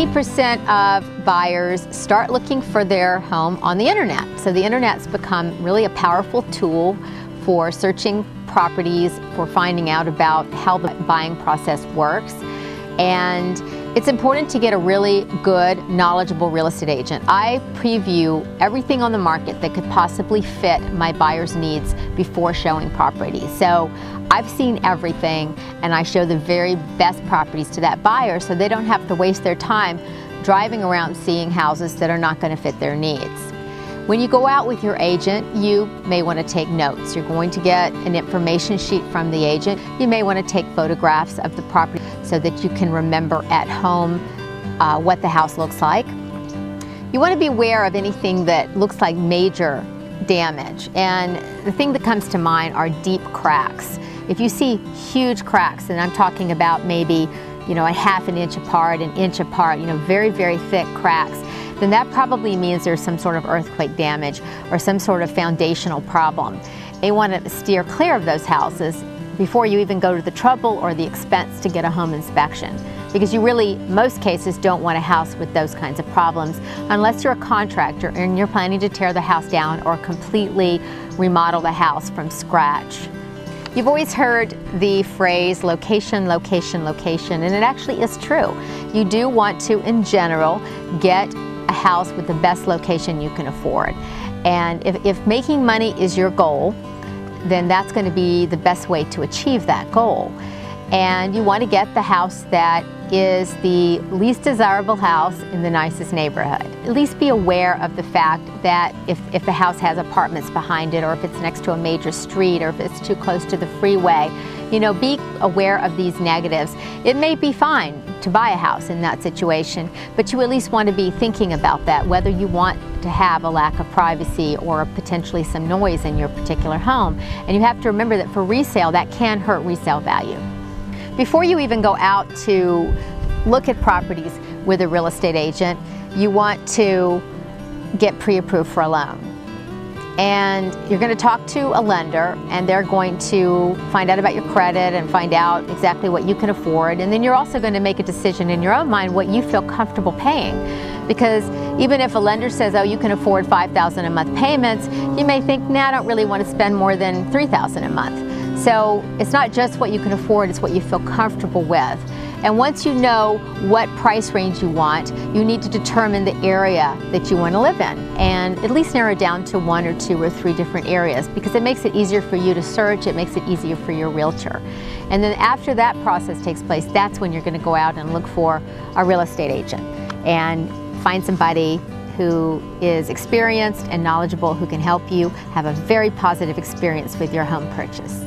80% of buyers start looking for their home on the internet. So the internet's become really a powerful tool for searching properties, for finding out about how the buying process works. And it's important to get a really good, knowledgeable real estate agent. I preview everything on the market that could possibly fit my buyer's needs before showing properties. So I've seen everything, and I show the very best properties to that buyer so they don't have to waste their time driving around seeing houses that are not going to fit their needs. When you go out with your agent, you may want to take notes. You're going to get an information sheet from the agent. You may want to take photographs of the property so that you can remember at home what the house looks like. You want to be aware of anything that looks like major damage. And the thing that comes to mind are deep cracks. If you see huge cracks, and I'm talking about maybe, a half an inch apart, an inch apart, very, very thick cracks, then that probably means there's some sort of earthquake damage or some sort of foundational problem. And you want to steer clear of those houses before you even go to the trouble or the expense to get a home inspection. Because you really, most cases, don't want a house with those kinds of problems unless you're a contractor and you're planning to tear the house down or completely remodel the house from scratch. You've always heard the phrase location, location, location, and it actually is true. You do want to, in general, get a house with the best location you can afford. And if making money is your goal, then that's going to be the best way to achieve that goal. And you want to get the house that is the least desirable house in the nicest neighborhood. At least be aware of the fact that if the house has apartments behind it, or if it's next to a major street, or if it's too close to the freeway, be aware of these negatives. It may be fine to buy a house in that situation, but you at least want to be thinking about that, whether you want to have a lack of privacy or potentially some noise in your particular home. And you have to remember that for resale, that can hurt resale value. Before you even go out to look at properties with a real estate agent, you want to get pre-approved for a loan. And you're going to talk to a lender, and they're going to find out about your credit and find out exactly what you can afford. And then you're also going to make a decision in your own mind what you feel comfortable paying. Because even if a lender says, oh, you can afford $5,000 a month payments, you may think, nah, I don't really want to spend more than $3,000 a month. So it's not just what you can afford, it's what you feel comfortable with. And once you know what price range you want, you need to determine the area that you want to live in, and at least narrow it down to 1 or 2 or 3 different areas, because it makes it easier for you to search, it makes it easier for your realtor. And then after that process takes place, that's when you're going to go out and look for a real estate agent and find somebody who is experienced and knowledgeable, who can help you have a very positive experience with your home purchase.